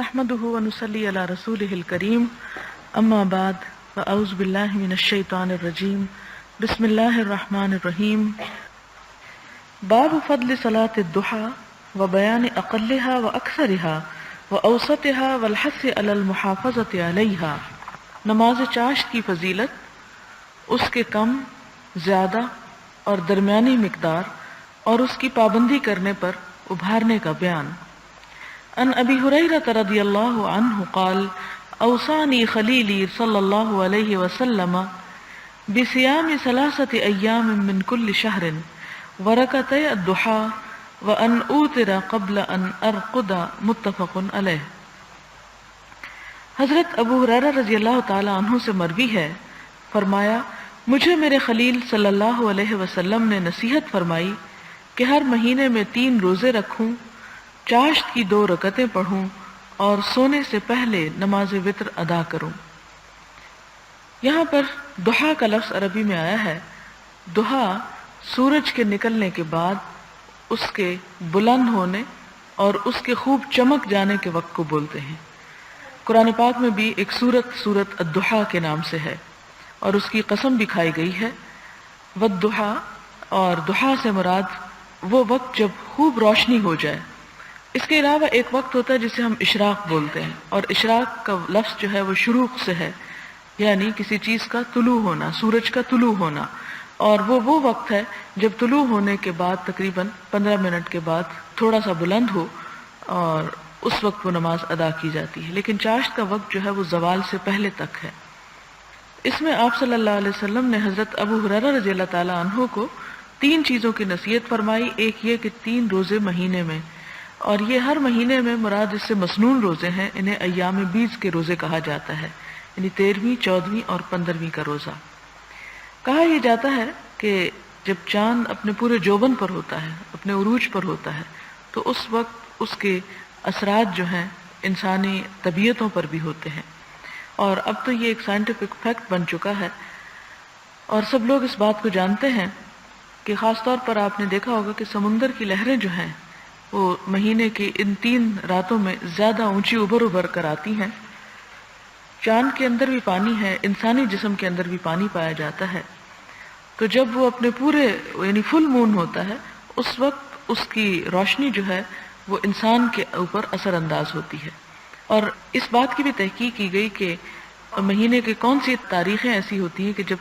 نحمده ونصلي على رسوله الكريم اما بعد فاعوذ بالله من الشيطان الرجيم بسم الله الرحمن الرحيم باب فضل صلاة الضحى وبيان اقلها واكثرها واوسطها والحث على المحافظة عليها۔ نماز چاشت کی فضیلت، اس کے کم، زیادہ اور درمیانی مقدار اور اس کی پابندی کرنے پر ابھارنے کا بیان۔ عن ابی ہریرہ رضی اللہ عنہ قال اوصانی خلیلی صلی اللہ علیہ وسلم بصیام 3 ایام من کل شہر ورکعتي الضحى وان اوتر قبل ان ارقد متفق علیہ۔ حضرت ابو ہریرہ رضی اللہ تعالی عنہ سے مروی ہے، فرمایا مجھے میرے خلیل صلی اللہ علیہ وسلم نے نصیحت فرمائی کہ ہر مہینے میں 3 روزے رکھوں، چاشت کی 2 رکعتیں پڑھوں اور سونے سے پہلے نماز وتر ادا کروں۔ یہاں پر ضحیٰ کا لفظ عربی میں آیا ہے۔ ضحیٰ سورج کے نکلنے کے بعد اس کے بلند ہونے اور اس کے خوب چمک جانے کے وقت کو بولتے ہیں۔ قرآن پاک میں بھی ایک سورت الضحیٰ کے نام سے ہے اور اس کی قسم بھی کھائی گئی ہے۔ والضحیٰ اور ضحیٰ سے مراد وہ وقت جب خوب روشنی ہو جائے۔ اس کے علاوہ ایک وقت ہوتا ہے جسے ہم اشراق بولتے ہیں، اور اشراق کا لفظ جو ہے وہ شروق سے ہے، یعنی کسی چیز کا طلوع ہونا، سورج کا طلوع ہونا، اور وہ وقت ہے جب طلوع ہونے کے بعد تقریباً 15 منٹ کے بعد تھوڑا سا بلند ہو اور اس وقت وہ نماز ادا کی جاتی ہے۔ لیکن چاشت کا وقت جو ہے وہ زوال سے پہلے تک ہے۔ اس میں آپ صلی اللہ علیہ وسلم نے حضرت ابو ہریرہ رضی اللہ تعالی عنہ کو 3 چیزوں کی نصیحت فرمائی۔ ایک یہ کہ 3 روزے مہینے میں، اور یہ ہر مہینے میں مراد اس سے مسنون روزے ہیں، انہیں ایام بیض کے روزے کہا جاتا ہے، یعنی 13ویں، 14ویں اور 15ویں کا روزہ۔ کہا یہ جاتا ہے کہ جب چاند اپنے پورے جوبن پر ہوتا ہے، اپنے عروج پر ہوتا ہے، تو اس وقت اس کے اثرات جو ہیں انسانی طبیعتوں پر بھی ہوتے ہیں، اور اب تو یہ ایک سائنٹیفک فیکٹ بن چکا ہے اور سب لوگ اس بات کو جانتے ہیں کہ خاص طور پر آپ نے دیکھا ہوگا کہ سمندر کی لہریں جو ہیں وہ مہینے کی ان 3 راتوں میں زیادہ اونچی ابھر کر آتی ہیں۔ چاند کے اندر بھی پانی ہے، انسانی جسم کے اندر بھی پانی پایا جاتا ہے، تو جب وہ اپنے پورے یعنی فل مون ہوتا ہے، اس وقت اس کی روشنی جو ہے وہ انسان کے اوپر اثر انداز ہوتی ہے۔ اور اس بات کی بھی تحقیق کی گئی کہ مہینے کی کون سی تاریخیں ایسی ہوتی ہیں کہ جب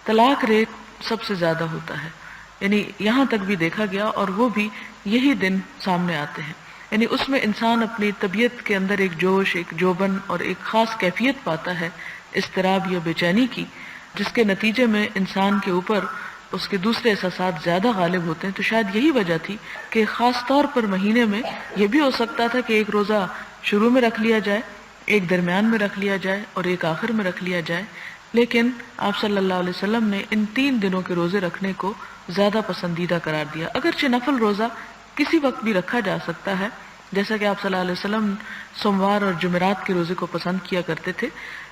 طلاق ریٹ سب سے زیادہ ہوتا ہے، یعنی یہاں تک بھی دیکھا گیا، اور وہ بھی یہی دن سامنے آتے ہیں۔ یعنی اس میں انسان اپنی طبیعت کے اندر ایک جوش، ایک جوبن اور ایک خاص کیفیت پاتا ہے اضطراب یا بے چینی کی، جس کے نتیجے میں انسان کے اوپر اس کے دوسرے احساسات زیادہ غالب ہوتے ہیں۔ تو شاید یہی وجہ تھی کہ خاص طور پر مہینے میں یہ بھی ہو سکتا تھا کہ ایک روزہ شروع میں رکھ لیا جائے، ایک درمیان میں رکھ لیا جائے اور ایک آخر میں رکھ لیا جائے، لیکن آپ صلی اللہ علیہ وسلم نے ان 3 دنوں کے روزے رکھنے کو زیادہ پسندیدہ قرار دیا۔ اگرچہ نفل روزہ کسی وقت بھی رکھا جا سکتا ہے، جیسا کہ آپ صلی اللہ علیہ وسلم سوموار اور جمعرات کے روزے کو پسند کیا کرتے تھے،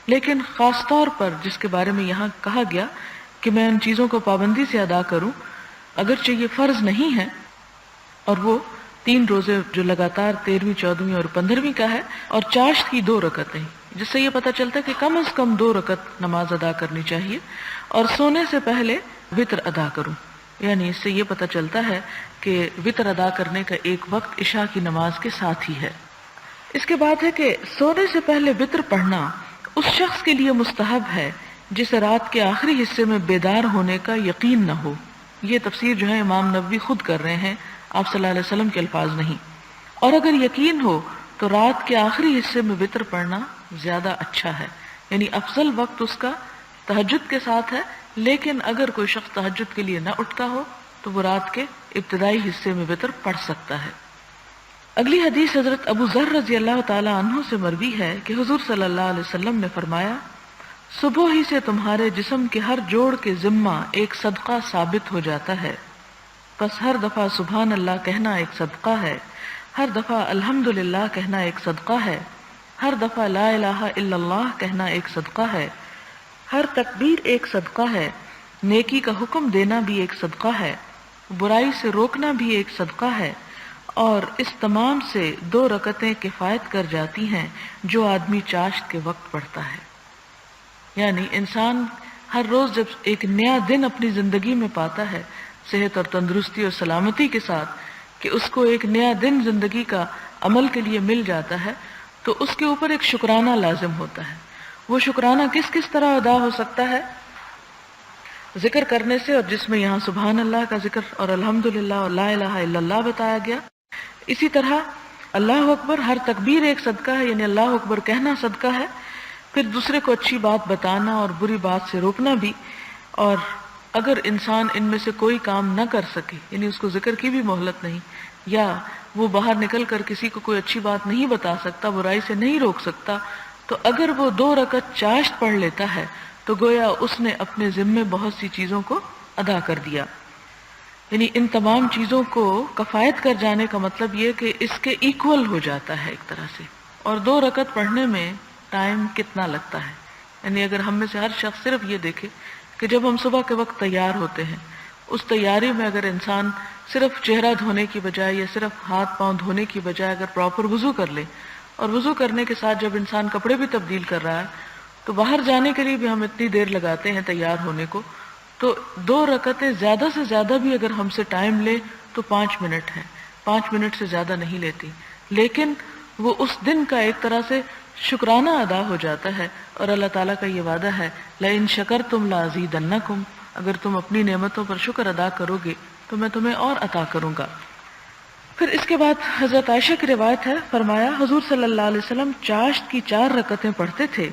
لیکن خاص طور پر جس کے بارے میں یہاں کہا گیا کہ میں ان چیزوں کو پابندی سے ادا کروں، اگرچہ یہ فرض نہیں ہے، اور وہ 3 روزے جو لگاتار 13ویں، 14ویں اور 15ویں کا ہے، اور چاشت کی 2 رکعتیں، جس سے یہ پتہ چلتا ہے کہ کم از کم 2 رکعت نماز ادا کرنی چاہیے، اور سونے سے پہلے وتر ادا کروں، یعنی اس سے یہ پتہ چلتا ہے کہ وتر ادا کرنے کا ایک وقت عشاء کی نماز کے ساتھ ہی ہے۔ اس کے بعد ہے کہ سونے سے پہلے وتر پڑھنا اس شخص کے لیے مستحب ہے جسے رات کے آخری حصے میں بیدار ہونے کا یقین نہ ہو۔ یہ تفسیر جو ہے امام نووی خود کر رہے ہیں، آپ صلی اللہ علیہ وسلم کے الفاظ نہیں۔ اور اگر یقین ہو تو رات کے آخری حصے میں وتر پڑھنا زیادہ اچھا ہے، یعنی افضل وقت اس کا تہجد کے ساتھ ہے، لیکن اگر کوئی شخص تہجد کے لیے نہ اٹھتا ہو تو وہ رات کے ابتدائی حصے میں وتر پڑھ سکتا ہے۔ اگلی حدیث حضرت ابو ذر رضی اللہ تعالی عنہ سے مروی ہے کہ حضور صلی اللہ علیہ وسلم نے فرمایا صبح ہی سے تمہارے جسم کے ہر جوڑ کے ذمہ ایک صدقہ ثابت ہو جاتا ہے، پس ہر دفعہ سبحان اللہ کہنا ایک صدقہ ہے، ہر دفعہ الحمدللہ کہنا ایک صدقہ ہے، ہر دفعہ لا الہ الا اللہ کہنا ایک صدقہ ہے، ہر تکبیر ایک صدقہ ہے، نیکی کا حکم دینا بھی ایک صدقہ ہے، برائی سے روکنا بھی ایک صدقہ ہے، اور اس تمام سے 2 رکعتیں کفایت کر جاتی ہیں جو آدمی چاشت کے وقت پڑھتا ہے۔ یعنی انسان ہر روز جب ایک نیا دن اپنی زندگی میں پاتا ہے صحت اور تندرستی اور سلامتی کے ساتھ، کہ اس کو ایک نیا دن زندگی کا عمل کے لیے مل جاتا ہے، تو اس کے اوپر ایک شکرانہ لازم ہوتا ہے۔ وہ شکرانہ کس کس طرح ادا ہو سکتا ہے؟ ذکر کرنے سے، اور جس میں یہاں سبحان اللہ کا ذکر اور الحمدللہ اور لا الہ الا اللہ بتایا گیا۔ اسی طرح اللہ اکبر، ہر تکبیر ایک صدقہ ہے، یعنی اللہ اکبر کہنا صدقہ ہے۔ پھر دوسرے کو اچھی بات بتانا اور بری بات سے روکنا بھی، اور اگر انسان ان میں سے کوئی کام نہ کر سکے، یعنی اس کو ذکر کی بھی مہلت نہیں، یا وہ باہر نکل کر کسی کو کوئی اچھی بات نہیں بتا سکتا، برائی سے نہیں روک سکتا، تو اگر وہ 2 رکعت چاشت پڑھ لیتا ہے تو گویا اس نے اپنے ذمے بہت سی چیزوں کو ادا کر دیا۔ یعنی ان تمام چیزوں کو کفایت کر جانے کا مطلب یہ کہ اس کے ایکول ہو جاتا ہے ایک طرح سے۔ اور 2 رکعت پڑھنے میں ٹائم کتنا لگتا ہے؟ یعنی اگر ہم میں سے ہر شخص صرف یہ دیکھے کہ جب ہم صبح کے وقت تیار ہوتے ہیں، اس تیاری میں اگر انسان صرف چہرہ دھونے کی بجائے یا صرف ہاتھ پاؤں دھونے کی بجائے اگر پراپر وضو کر لے، اور وضو کرنے کے ساتھ جب انسان کپڑے بھی تبدیل کر رہا ہے، تو باہر جانے کے لیے بھی ہم اتنی دیر لگاتے ہیں تیار ہونے کو، تو 2 رکعتیں زیادہ سے زیادہ بھی اگر ہم سے ٹائم لے تو 5 منٹ ہے، 5 منٹ سے زیادہ نہیں لیتی، لیکن وہ اس دن کا ایک طرح سے شکرانہ ادا ہو جاتا ہے۔ اور اللہ تعالیٰ کا یہ وعدہ ہے لَإِن شَكَرْتُمْ لَأَزِيدَنَّكُمْ، اگر تم اپنی نعمتوں پر شکر ادا کرو گے تو میں تمہیں اور عطا کروں گا۔ پھر اس کے بعد حضرت عائشہ کی روایت ہے، فرمایا حضور صلی اللہ علیہ وسلم چاشت کی 4 رکعتیں پڑھتے تھے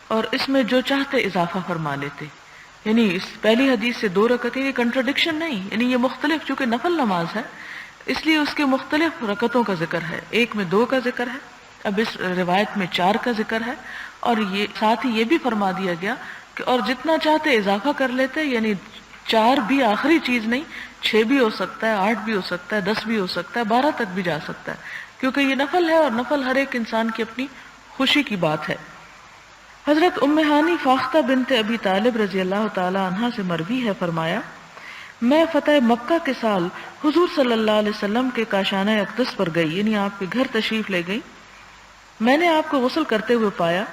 اور اس میں جو چاہتے اضافہ فرما لیتے۔ یعنی اس پہلی حدیث سے 2 رکعتیں، یہ کنٹرڈکشن نہیں، یعنی یہ مختلف، چونکہ نفل نماز ہے اس لیے اس کے مختلف رکعتوں کا ذکر ہے، ایک میں 2 کا ذکر ہے، اب اس روایت میں 4 کا ذکر ہے، اور یہ ساتھ ہی یہ بھی فرما دیا گیا کہ اور جتنا چاہتے اضافہ کر لیتے، یعنی 4 بھی آخری چیز نہیں، 6 بھی ہو سکتا ہے، 8 بھی ہو سکتا ہے، 10 بھی ہو سکتا ہے، 12 تک بھی جا سکتا ہے، کیونکہ یہ نفل ہے اور نفل ہر ایک انسان کی اپنی خوشی کی بات ہے۔ حضرت ام ہانی فاختہ بنت ابی طالب رضی اللہ تعالی عنہا سے مروی ہے، فرمایا میں فتح مکہ کے سال حضور صلی اللہ علیہ وسلم کے کاشانہ اقدس پر گئی، یعنی آپ کے گھر تشریف لے گئی۔ میں نے آپ کو غسل کرتے ہوئے پایا،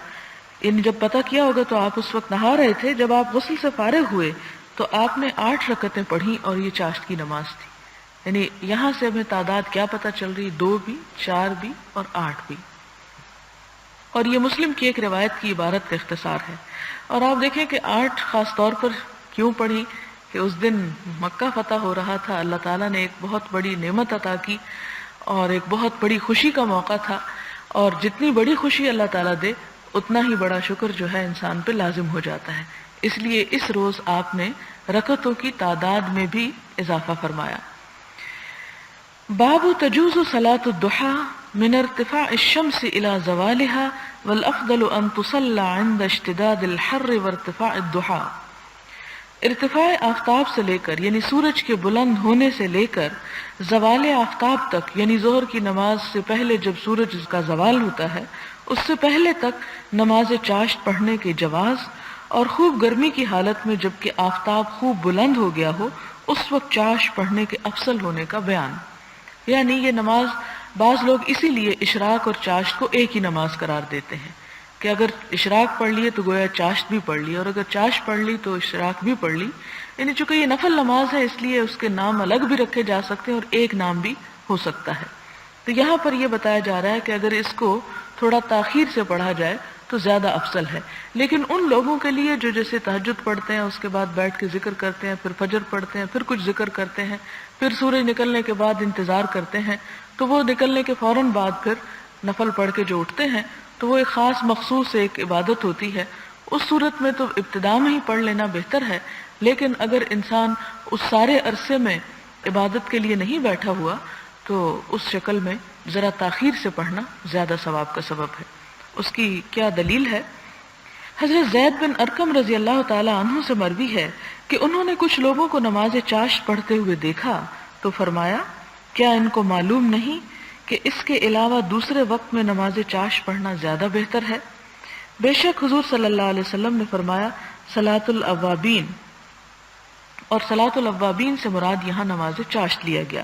یعنی جب پتہ کیا ہوگا تو آپ اس وقت نہا رہے تھے۔ جب آپ غسل سے فارغ ہوئے تو آپ نے 8 رکعتیں پڑھی اور یہ چاشت کی نماز تھی۔ یعنی یہاں سے ہمیں تعداد کیا پتہ چل رہی، 2 بھی، 4 بھی اور 8 بھی، اور یہ مسلم کی ایک روایت کی عبارت کا اختصار ہے۔ اور آپ دیکھیں کہ 8 خاص طور پر کیوں پڑھی، کہ اس دن مکہ فتح ہو رہا تھا، اللہ تعالیٰ نے ایک بہت بڑی نعمت عطا کی اور ایک بہت بڑی خوشی کا موقع تھا، اور جتنی بڑی خوشی اللہ تعالیٰ دے اتنا ہی بڑا شکر جو ہے انسان پہ لازم ہو جاتا ہے، اس لیے اس روز آپ نے رکعتوں کی تعداد میں بھی اضافہ فرمایا۔ باب تجوز صلاة الضحى من ارتفاع الشمس الى زوالها والافضل ان تصلى عند اشتداد الحر وارتفاع الضحى۔ ارتفاع آفتاب سے لے کر، یعنی سورج کے بلند ہونے سے لے کر زوال آفتاب تک، یعنی ظہر کی نماز سے پہلے جب سورج کا زوال ہوتا ہے اس سے پہلے تک نماز چاشت پڑھنے کے جواز، اور خوب گرمی کی حالت میں جب کہ آفتاب خوب بلند ہو گیا ہو اس وقت چاشت پڑھنے کے افضل ہونے کا بیان۔ یعنی یہ نماز بعض لوگ اسی لیے اشراق اور چاشت کو ایک ہی نماز قرار دیتے ہیں کہ اگر اشراق پڑھ لیے تو گویا چاشت بھی پڑھ لی، اور اگر چاشت پڑھ لی تو اشراق بھی پڑھ لی۔ یعنی چونکہ یہ نفل نماز ہے اس لیے اس کے نام الگ بھی رکھے جا سکتے ہیں اور ایک نام بھی ہو سکتا ہے۔ تو یہاں پر یہ بتایا جا رہا ہے کہ اگر اس کو تھوڑا تاخیر سے پڑھا جائے تو زیادہ افضل ہے، لیکن ان لوگوں کے لیے جو جیسے تہجد پڑھتے ہیں اس کے بعد بیٹھ کے ذکر کرتے ہیں، پھر فجر پڑھتے ہیں، پھر کچھ ذکر کرتے ہیں، پھر سورج نکلنے کے بعد انتظار کرتے ہیں، تو وہ نکلنے کے فوراً بعد پھر نفل پڑھ کے جو اٹھتے ہیں تو وہ ایک خاص مخصوص ایک عبادت ہوتی ہے۔ اس صورت میں تو ابتدا میں ہی پڑھ لینا بہتر ہے، لیکن اگر انسان اس سارے عرصے میں عبادت کے لیے نہیں بیٹھا ہوا تو اس شکل میں ذرا تاخیر سے پڑھنا زیادہ ثواب کا سبب ہے۔ اس کی کیا دلیل ہے؟ حضرت زید بن ارقم رضی اللہ تعالی عنہ سے مروی ہے کہ انہوں نے کچھ لوگوں کو نماز چاشت پڑھتے ہوئے دیکھا تو فرمایا کیا ان کو معلوم نہیں کہ اس کے علاوہ دوسرے وقت میں نماز چاشت پڑھنا زیادہ بہتر ہے؟ بے شک حضور صلی اللہ علیہ وسلم نے فرمایا صلاۃ الاوابین، اور صلاۃ الاوابین سے مراد یہاں نماز چاشت لیا گیا۔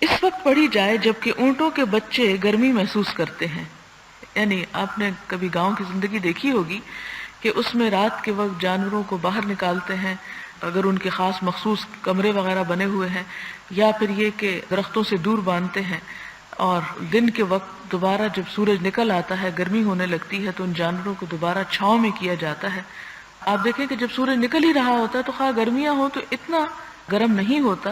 اس وقت پڑھی جائے جبکہ اونٹوں کے بچے گرمی محسوس کرتے ہیں. یعنی آپ نے کبھی گاؤں کی زندگی دیکھی ہوگی کہ اس میں رات کے وقت جانوروں کو باہر نکالتے ہیں اگر ان کے خاص مخصوص کمرے وغیرہ بنے ہوئے ہیں، یا پھر یہ کہ درختوں سے دور باندھتے ہیں، اور دن کے وقت دوبارہ جب سورج نکل آتا ہے گرمی ہونے لگتی ہے تو ان جانوروں کو دوبارہ چھاؤں میں کیا جاتا ہے. آپ دیکھیں کہ جب سورج نکل ہی رہا ہوتا ہے تو خواہ گرمیاں ہوں تو اتنا گرم نہیں ہوتا.